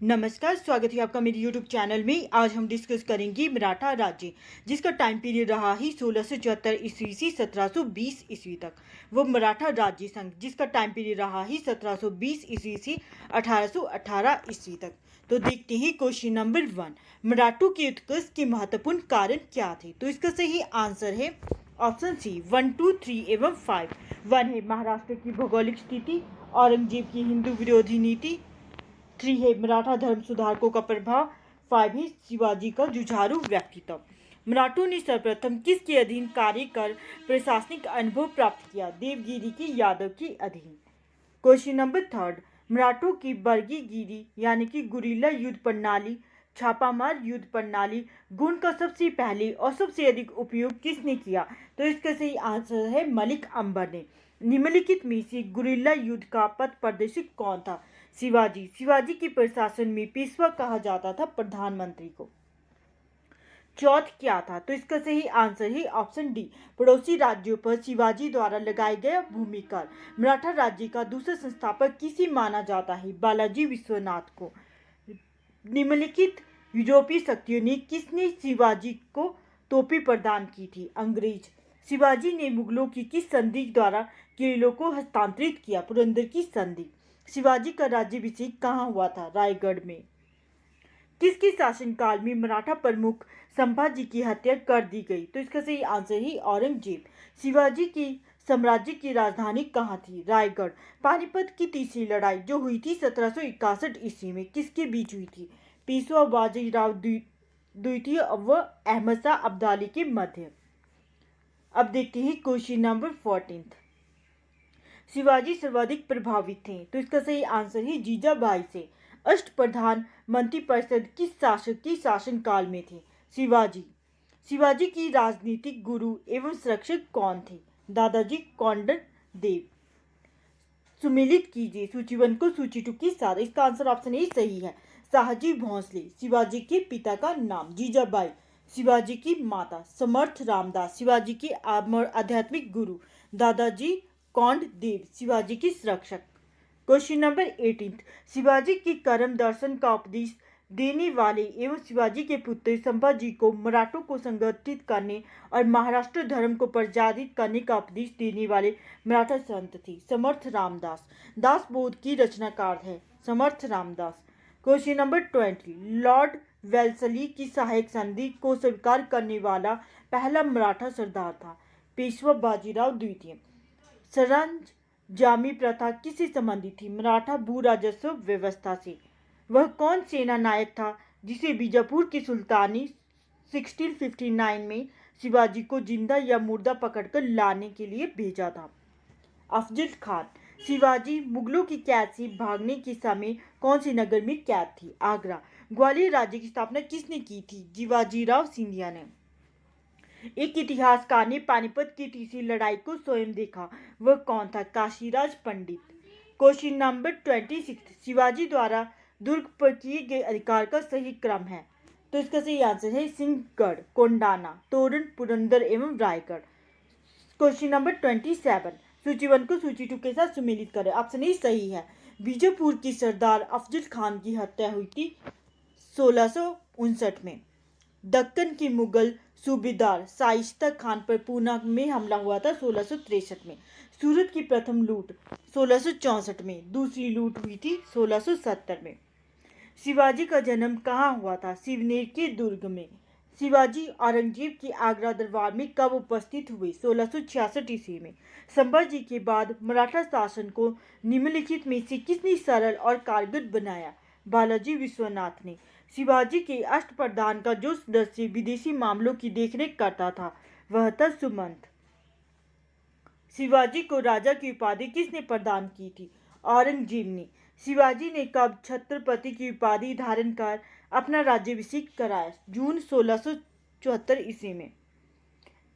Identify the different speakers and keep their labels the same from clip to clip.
Speaker 1: नमस्कार, स्वागत है आपका मेरे यूट्यूब चैनल में। आज हम डिस्कस करेंगे मराठा राज्य, जिसका टाइम पीरियड रहा ही 1674 ईस्वी से 1720 ईस्वी तक। वो मराठा राज्य संघ, जिसका टाइम पीरियड रहा ही 1720 ईस्वी से 1818 ईस्वी तक। तो देखते हैं क्वेश्चन नंबर 1, मराठों के उत्कर्ष के महत्वपूर्ण कारण क्या थे। तो इसका सही आंसर है ऑप्शन सी 1, 2, 3 एवं 5। 1 है महाराष्ट्र की भौगोलिक स्थिति, औरंगजेब की हिंदू विरोधी नीति। 3 है मराठा धर्म सुधारकों का प्रभाव। 5 है शिवाजी का जुझारू व्यक्तित्व। मराठों ने सर्वप्रथम किसके अधीन कार्य कर प्रशासनिक अनुभव प्राप्त किया? देवगिरी के यादव के अधीन। क्वेश्चन नंबर 3, मराठों की बर्गीगिरी यानी कि गुरिल्ला युद्ध प्रणाली, छापामार युद्ध प्रणाली गुण का सबसे पहले और सबसे अधिक उपयोग किसने किया? तो इसका सही आंसर है मलिक अंबर ने। निम्नलिखित में से गुरिल्ला युद्ध का पथ प्रदर्शक कौन था? शिवाजी। शिवाजी के प्रशासन में पेशवा कहा जाता था प्रधानमंत्री को। चौथ क्या था? तो इसका सही आंसर है ऑप्शन डी, पड़ोसी राज्यों पर शिवाजी द्वारा लगाया गया भूमि कर। मराठा राज्य का दूसरा संस्थापक किसे माना जाता है? बालाजी विश्वनाथ को। निम्नलिखित यूरोपीय शक्तियों ने किसने शिवाजी को तोपें प्रदान की थी? अंग्रेज। शिवाजी ने मुगलों की किस संधि द्वारा केरलों को हस्तांतरित किया? पुरंदर की संधि। शिवाजी का राज्याभिषेक कहाँ हुआ था? रायगढ़ में। किसके शासनकाल में मराठा प्रमुख संभाजी की हत्या कर दी गई? तो इसका सही आंसर है औरंगजेब। शिवाजी की साम्राज्य की राजधानी कहाँ थी? रायगढ़। पानीपत की तीसरी लड़ाई जो हुई थी 1761 ईस्वी में, किसके बीच हुई थी? पेशवा बाजीराव द्वितीय व अहमद शाह अब्दाली के मध्य। अब देखते हैं क्वेश्चन नंबर 14। शिवाजी सर्वाधिक प्रभावित थे, तो इसका सही आंसर है जीजाबाई से। अष्टप्रधान मंत्रिपरिषद किस शासक के शासनकाल में थे? शिवाजी। शिवाजी की राजनीतिक गुरु एवं संरक्षक कौन थे? दादाजी कोंडदेव। सुमेलित कीजिए सूची 1 को सूची 2 के साथ। इसका आंसर ऑप्शन ए सही है, शाहजी भोंसले। शिवाजी के पिता का नाम जीजाबाई। शिवाजी की माता समर्थ रामदास। शिवाजी के आध्यात्मिक गुरु दादाजी कोंडदेव। शिवाजी की संरक्षक। क्वेश्चन नंबर 18, शिवाजी के कर्म दर्शन का उपदेश देने वाले एवं शिवाजी के पुत्र संभाजी को मराठों को संगठित करने और महाराष्ट्र धर्म को प्रचारित करने का उपदेश देने वाले मराठा संत थे समर्थ रामदास। दास बोध की रचनाकार है Samarth Ramdas. Question number 20, lord Wellesley की सहायक संधि को स्वीकार करने वाला पहला मराठा सरदार था? पेशवा बाजीराव द्वितीय। सरंजामी प्रथा किससे संबंधित थी? मराठा भू राजस्व व्यवस्था से। वह कौन सेना नायक था जिसे बीजापुर की सुल्तानी 1659 में शिवाजी को जिंदा या मुर्दा पकड़कर लाने के लिए भेजा था? अफजल खान। शिवाजी मुगलों की कैद से भागने के समय कौन से नगर में कैद थी? आगरा। ग्वालियर राज्य की स्थापना किसने की थी? शिवाजीराव सिंधिया ने। एक इतिहासकार ने पानीपत की तीसरी लड़ाई को स्वयं देखा, वह कौन था? काशीराज पंडित। क्वेश्चन नंबर 26, शिवाजी द्वारा दुर्ग पर किए गए अधिकार का सही क्रम है? तो इसका सही आंसर है सिंहगढ़, कोंडाना, तोरण, पुरंदर एवं रायगढ़। क्वेश्चन नंबर 27, सूची 1 को सूची 2 के साथ सुमेलित करें। ऑप्शन ए सही है, बीजापुर की सरदार अफजल खान की हत्या हुई थी 1659 में। दक्कन के मुगल सूबेदार शाइस्ता खान पर पूना में हमला हुआ था 1663 में। सूरत की प्रथम लूट 1664 में, दूसरी लूट हुई थी 1670 में। शिवाजी का जन्म कहाँ हुआ था? शिवनेर के दुर्ग में। शिवाजी औरंगजेब के आगरा दरबार में कब उपस्थित हुए? 1666 ईस्वी में। संभाजी के बाद मराठा शासन को निम्नलिखित में से किसने सरल और कारगर बनाया? बालाजी विश्वनाथ ने। शिवाजी के अष्टप्रधान का जो सदस्य विदेशी मामलों की देखरेख करता था वह था सुमंत। शिवाजी को राजा की उपाधि किसने प्रदान की थी? औरंगजेब ने। शिवाजी ने कब छत्रपति की उपाधि धारण कर अपना राज्याभिषेक कराया? जून 1674 ईस्वी में।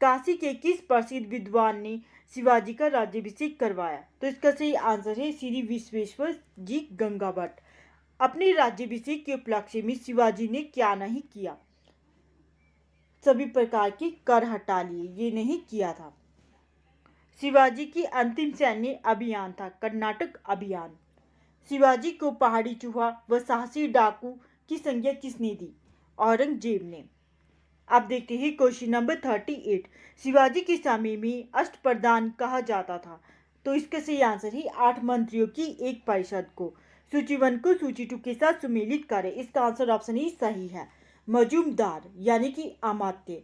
Speaker 1: काशी के किस प्रसिद्ध विद्वान ने शिवाजी का राज्याभिषेक करवाया? तो इसका सही आंसर है श्री विश्वेश्वर जी गंगाभट्ट। अपने राज्याभिषेक के उपलक्ष्य में शिवाजी ने क्या नहीं किया? सभी प्रकार के कर हटा लिए, ये नहीं किया था। शिवाजी की अंतिम सैन्य अभियान था कर्नाटक अभियान। शिवाजी को पहाड़ी चूहा व साहसी डाकू की संज्ञा किसने दी? औरंगजेब ने। अब देखते हैं क्वेश्चन नंबर 38। शिवाजी के समय में अष्टप्रधान कहा जाता था, तो इसका सही आंसर है 8 मंत्रियों की एक परिषद को। सूची 1 को सूची 2 के साथ सुमेलित करें। इसका आंसर ऑप्शन ही सही है। मजूमदार यानी कि अमात्य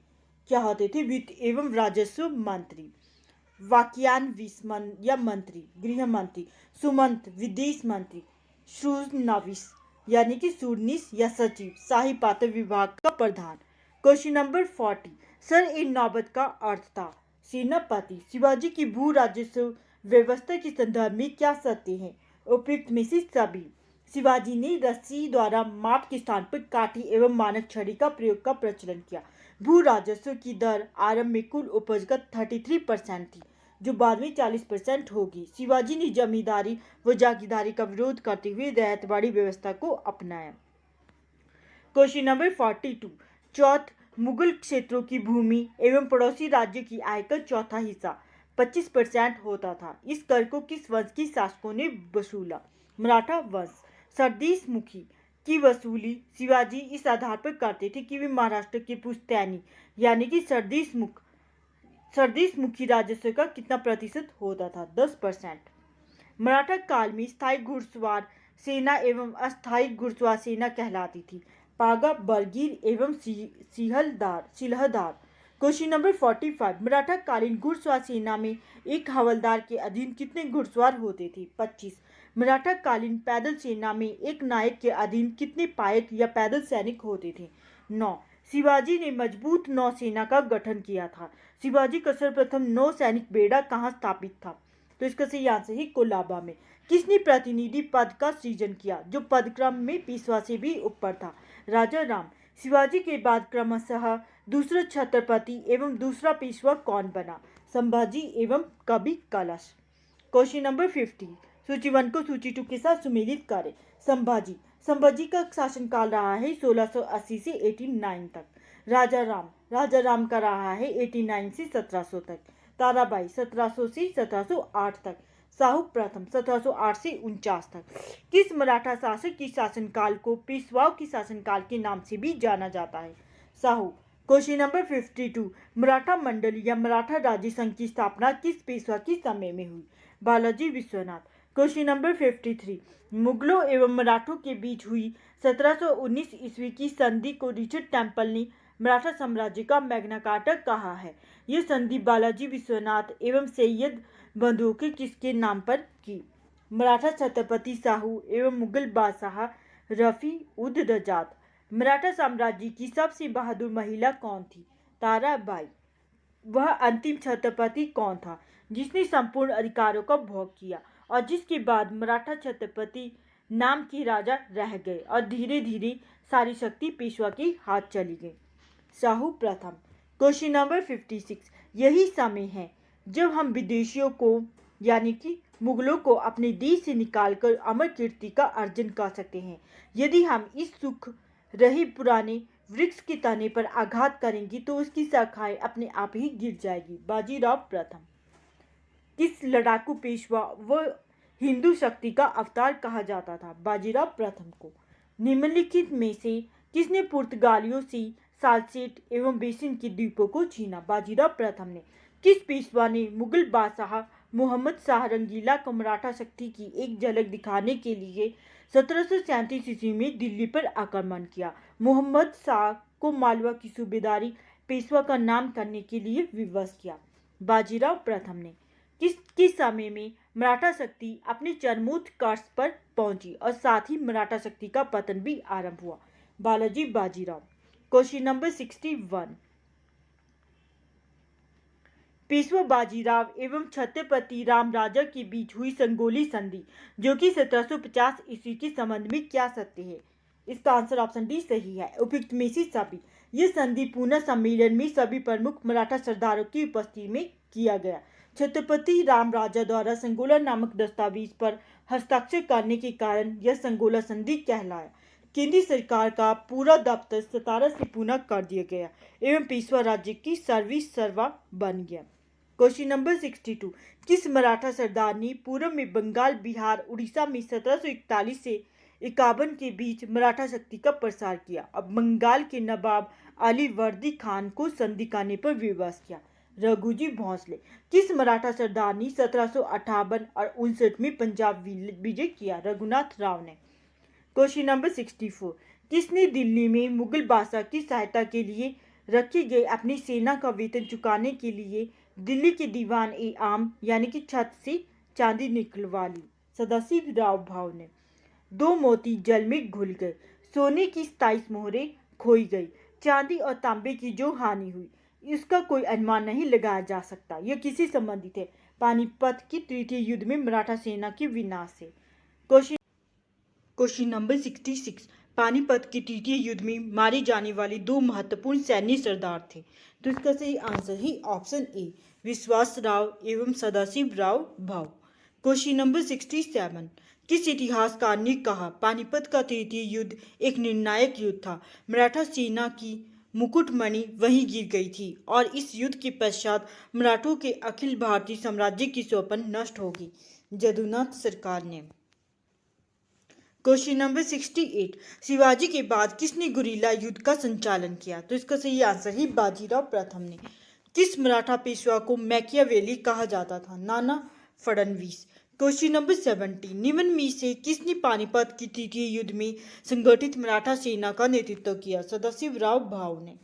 Speaker 1: क्या होते थे? वित्त एवं राजस्व मंत्री। वाक्यान या मंत्री, गृह मंत्री। सुमंत विदेश मंत्री। श्रूनविस यानी कि सूरनीस या सचिव, शाही पात्र विभाग का प्रधान। Question number 40। सर ए नौबत का अर्थ था? सेनापति। शिवाजी की भू राजस्व व्यवस्था के संदर्भ में क्या सत्य है? उपयुक्त में से सभी। शिवाजी ने रस्सी द्वारा माप के स्थान पर काठी एवं मानक छड़ी का प्रयोग का प्रचलन किया। भू राजस्व की दर आरंभ में कुल उपज का 33% थी, जो बाद में 40% होगी। शिवाजी ने जमींदारी व जागीरदारी का विरोध करते हुए रैयतवाड़ी व्यवस्था को अपनाया। Question number 42। चौथ मुगल क्षेत्रों की भूमि एवं पड़ोसी राज्यों की आय का चौथा हिस्सा 25% होता था। इस कर को किस वंश के शासकों ने वसूला? मराठा वंश। सरदेश मुखी की वसूली शिवाजी इस आधार पर करते थे कि वे महाराष्ट्र के पुश्तैनी यानी कि सरदेश मुखी राजस्व का कितना प्रतिशत होता था? 10%। मराठा काल में स्थायी घुड़सवार सेना एवं अस्थायी घुड़सवार सेना कहलाती थी। पागा, बरगीर एवं सिलहदार। Question number 45। मराठा कालीन घुड़सवार सेना में एक हवलदार के अधीन कितने घुड़सवार होते थे? 25। मराठा कालीन पैदल सेना में एक नायक के अधीन कितने पायक या पैदल सैनिक होते थे? 9। शिवाजी ने मजबूत नौसेना का गठन किया था। शिवाजी का सर्वप्रथम नौसैनिक बेड़ा कहाँ स्थापित था? तो इसका सही आंसर है कोलाबा में। किसने प्रतिनिधि पद का सृजन किया, जो पदक्रम में पेशवा से भी ऊपर था? राजा राम। शिवाजी के बाद क्रमशः दूसरा छत्रपति एवं दूसरा पेशवा कौन बना? संभाजी एवं कवि कलश। Question number 50। सूची 1 को सूची 2 के साथ सुमेलित करें। संभाजी का शासनकाल रहा है 1680 से 89 तक। राजा राम का रहा है 89 से 1700 तक। ताराबाई 1700 से 1708 तक। शाहू प्रथम 1708 से 49 तक। किस मराठा शासक के शासनकाल को पेशवाओं के शासनकाल के नाम से भी जाना जाता है? शाहू। Question number 52। मराठा मंडल या मराठा राज्य संघ की स्थापना किस पेशवा के समय में हुई? बालाजी विश्वनाथ। Question number 53। मुगलों एवं मराठों के बीच हुई 1719 ईस्वी की संधि को रिचर्ड टेम्पल ने मराठा साम्राज्य का मैग्ना कार्टा कहा है। यह संधि बालाजी विश्वनाथ एवं सैयद बंधुओं के किसके नाम पर की? मराठा छत्रपति शाहू एवं मुगल बादशाह रफी उद रजात। मराठा साम्राज्य की सबसे बहादुर महिला कौन थी? ताराबाई। वह अंतिम छत्रपति कौन था जिसने संपूर्ण अधिकारों का भोग किया और जिसके बाद मराठा छत्रपति नाम के राजा रह गए और धीरे धीरे सारी शक्ति पेशवा के हाथ चली गई? शाहू प्रथम। Question number 56। यही समय है जब हम विदेशियों को यानी कि मुगलों को अपने देश से निकालकर अमर कीर्ति का अर्जन कर सकते हैं। यदि हम इस सुख रहे पुराने वृक्ष के तने पर आघात करेंगे तो उसकी शाखाएं अपने आप ही गिर जाएगी। बाजीराव प्रथम। किस लड़ाकू पेशवा व हिंदू शक्ति का अवतार कहा जाता था? बाजीराव प्रथम को। निम्नलिखित में से किसने पुर्तगालियों से सालसेट एवं बेसिन के द्वीपों को छीना? बाजीराव प्रथम ने। किस पेशवा ने मुगल बादशाह मोहम्मद शाह रंगीला को मराठा शक्ति की एक झलक दिखाने के लिए 1737 ईस्वी में दिल्ली पर आक्रमण किया? मोहम्मद शाह को मालवा की सूबेदारी पेशवा का नाम करने के लिए विवश किया? बाजीराव प्रथम ने। किस समय में मराठा शक्ति अपने चरमोत्कर्ष पर पहुंची और साथ ही मराठा शक्ति का पतन भी आरंभ हुआ? बालाजी बाजीराव। Question number 61। पेशवा बाजीराव एवं छत्रपति रामराजा के बीच हुई संगोली संधि जो कि 1750 ईस्वी के संबंध में क्या सत्य है? इसका आंसर ऑप्शन डी सही है। उपयुक्त में से सभी। यह संधि पूना सम्मेलन में सभी प्रमुख मराठा सरदारों की उपस्थिति में किया गया। छत्रपति रामराजा द्वारा संगोला नामक दस्तावेज पर हस्ताक्षर करने के कारण यह संगोला संधि कहलाया। केंद्रीय सरकार का पूरा दफ्तर सतारा से पुनः कर दिया गया एवं पेशवा राज्य की सर्वा बन गया। क्वेश्चन नंबर 62, किस मराठा सरदार ने पूर्व में बंगाल, बिहार, उड़ीसा में 1741 से 51 के बीच मराठा शक्ति का प्रसार किया? अब बंगाल के नवाब अली वर्दी खान को संधि करने पर विवश किया? रघुजी भोंसले। किस मराठा सरदार ने 1758 और 59 में पंजाब विजय किया? रघुनाथ राव ने। क्वेश्चन नंबर 64, किसने दिल्ली में मुगल बादशाह की सहायता के लिए रखी गई अपनी सेना का वेतन चुकाने के लिए दिल्ली के दीवान ए आम यानी कि छत से चांदी निकलवा ली? सदाशिव राव भाव ने। दो मोती जल में घुल गए, सोने की 27 मोहरें खोई गई, चांदी और तांबे की जो हानि हुई इसका कोई अनुमान नहीं लगाया जा सकता। यह किसी संबंधित है? पानीपत की तृतीय युद्ध में मराठा सेना के विनाश से। क्वेश्चन नंबर 66, पानीपत के तृतीय युद्ध में मारे जाने वाले दो महत्वपूर्ण सैन्य सरदार थे, तो इसका सही आंसर है ऑप्शन ए, विश्वास राव एवं सदाशिव राव भाव। क्वेश्चन नंबर 67, किस इतिहासकार ने कहा पानीपत का तृतीय युद्ध एक निर्णायक युद्ध था? मराठा सेना की मुकुटमणि वहीं गिर गई थी और इस युद्ध के पश्चात मराठों के अखिल भारतीय साम्राज्य की स्वप्न नष्ट होगी। जदुनाथ सरकार ने। क्वेश्चन नंबर 68, शिवाजी के बाद किसने गुरिल्ला युद्ध का संचालन किया? तो इसका सही आंसर है बाजीराव प्रथम ने। किस मराठा पेशवा को मैकियावेली कहा जाता था? नाना फडणवीस। क्वेश्चन नंबर 70, निम्न में से किसने पानीपत की तृतीय युद्ध में संगठित मराठा सेना का नेतृत्व किया? सदाशिव राव भाव ने।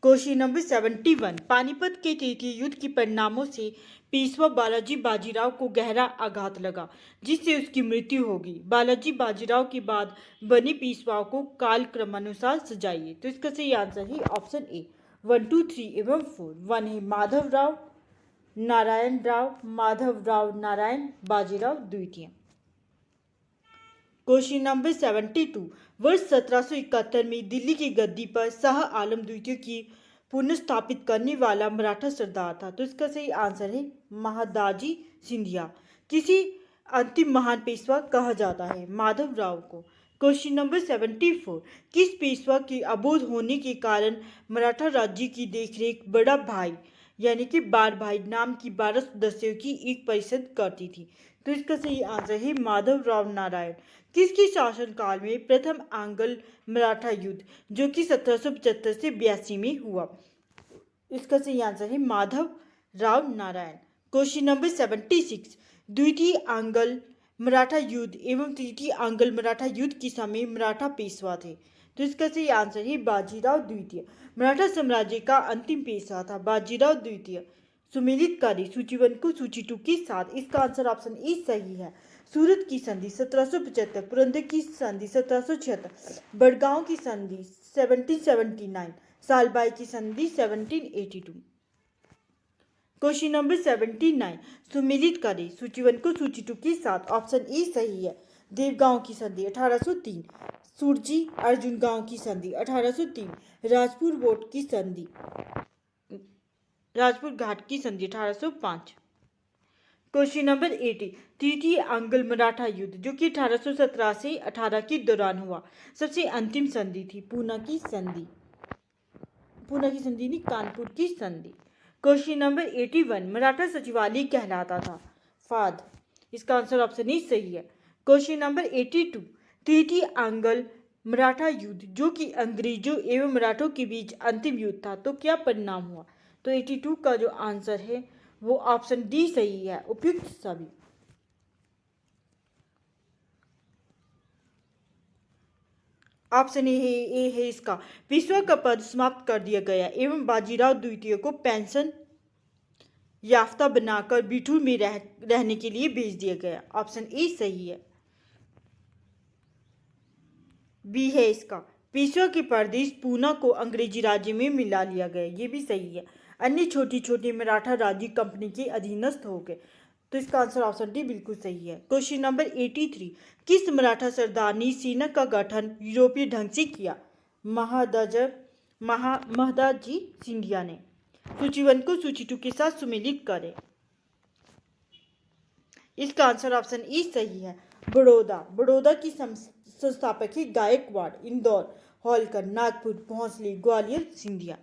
Speaker 1: क्वेश्चन नंबर 71, पानीपत के तृतीय युद्ध के परिणामों से पेशवा बालाजी बाजीराव को गहरा आघात लगा जिससे उसकी मृत्यु होगी। बालाजी बाजीराव के बाद बने पेशवाओं को कालक्रमानुसार सजाइए। तो इसका सही आंसर है ऑप्शन ए, 1, 2, 3 एवं 4। 1 है माधव राव नारायण राव, माधव राव नारायण बाजीराव द्वितीय। क्वेश्चन नंबर 72, वर्ष 1771 में दिल्ली की गद्दी पर शाह आलम द्वितीय की पुनर्स्थापित करने वाला मराठा सरदार था? तो इसका सही आंसर है महादाजी सिंधिया। किसी अंतिम महान पेशवा कहा जाता है? माधव राव को। क्वेश्चन नंबर 74, किस पेशवा के अबोध होने के कारण मराठा राज्य की देखरेख बड़ा भाई यानी कि बार भाई नाम की 12 सदस्यों की एक परिषद करती थी? तो इसका सही आंसर है माधव राव नारायण। किसके शासनकाल में प्रथम आंग्ल मराठा युद्ध जो कि 1775 से 82 में हुआ? इसका सही आंसर है माधव राव नारायण। क्वेश्चन नंबर 76, द्वितीय आंग्ल मराठा युद्ध एवं तृतीय आंग्ल मराठा युद्ध के समय मराठा पेशवा थे? तो इसका सही आंसर है बाजीराव द्वितीय। मराठा साम्राज्य का अंतिम पेशवा था बाजीराव द्वितीय। सुमेलित कार्य सूची 1 को सूची 2 के साथ। इसका आंसर ऑप्शन ए सही है। सूरत की संधि 1775, पुरंदर की संधि 1776, बड़गांव की संधि 1779, सालबाई की संधि 1782। क्वेश्चन नंबर 79, सुमेलित कार्य सूची 1 को सूची 2 के साथ। ऑप्शन ए सही है। देवगांव की संधि 1803, सुरजी अर्जुन गांव की संधि 1803, राजपुर वोट की संधि, राजपुर घाट की संधि 1805। क्वेश्चन नंबर 80, तृतीय आंग्ल मराठा युद्ध जो कि 1817 से 18 के दौरान हुआ, सबसे अंतिम संधि थी पूना की संधि। पूना की संधि नहीं, कानपुर की संधि। क्वेश्चन नंबर 81, मराठा सचिवालय कहलाता था? फाद। इसका आंसर ऑप्शन ए सही है। क्वेश्चन नंबर 82, तृतीय आंग्ल मराठा युद्ध जो कि अंग्रेजों एवं मराठों के बीच अंतिम युद्ध था, तो क्या परिणाम हुआ? तो 82 का जो आंसर है वो ऑप्शन डी सही है, उपयुक्त सभी। ऑप्शन ए है इसका, पेशवा का पद समाप्त कर दिया गया एवं बाजीराव द्वितीय को पेंशन याफ्ता बनाकर बिठूर में रहने के लिए भेज दिया गया। ऑप्शन ए सही है। बी है इसका, पेशवा के प्रदेश पूना को अंग्रेजी राज्य में मिला लिया गया, ये भी सही है। अन्य छोटी छोटी मराठा राज्य कंपनी के अधीनस्थ हो गए, तो इसका आंसर ऑप्शन डी बिल्कुल सही है। क्वेश्चन नंबर 83, किस मराठा सरदार ने सेना का गठन यूरोपीय ढंग से किया? महादाजी सिंधिया ने। सूची 1 को सूची 2 के साथ सुमेलित करें। इसका आंसर ऑप्शन ई सही है, बड़ौदा की संस्थापक है गायकवाड़, इंदौर, होलकर, नागपुर, भोंसले, ग्वालियर, सिंधिया।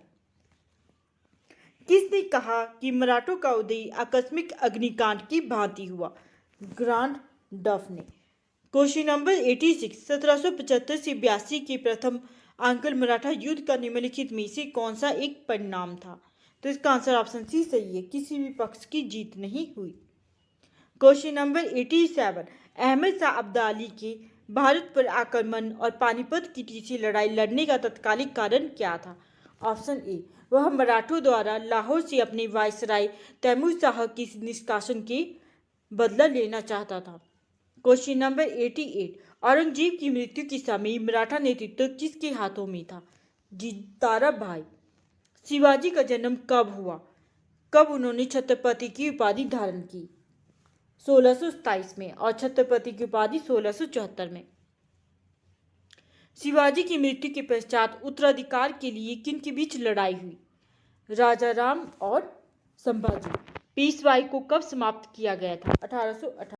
Speaker 1: किसने कहा कि मराठों का उदय आकस्मिक अग्निकांड की भांति हुआ? ग्रांड डफ ने। क्वेश्चन नंबर 86, 1775 से 82 के प्रथम आंग्ल मराठा युद्ध का निम्नलिखित में से कौन सा एक परिणाम था? तो इसका आंसर ऑप्शन सी सही है, किसी भी पक्ष की जीत नहीं हुई। क्वेश्चन नंबर 87, अहमद शाह अब्दाली के भारत पर आक्रमण और पानीपत की तीसरी लड़ाई लड़ने का तत्कालिक कारण क्या था? ऑप्शन ए, वह मराठों द्वारा लाहौर से अपने वायसराय तैमूर शाह के निष्कासन के बदला लेना चाहता था। क्वेश्चन नंबर 88, औरंगजेब की मृत्यु के समय मराठा नेतृत्व किसके हाथों में था? जी, ताराबाई। शिवाजी का जन्म कब हुआ? कब उन्होंने छत्रपति की उपाधि धारण की? 1627 में, और छत्रपति की उपाधि 1674 में। शिवाजी की मृत्यु के पश्चात उत्तराधिकार के लिए किन के बीच लड़ाई हुई? राजा राम और संभाजी। पेशवाई को कब समाप्त किया गया था? 1818।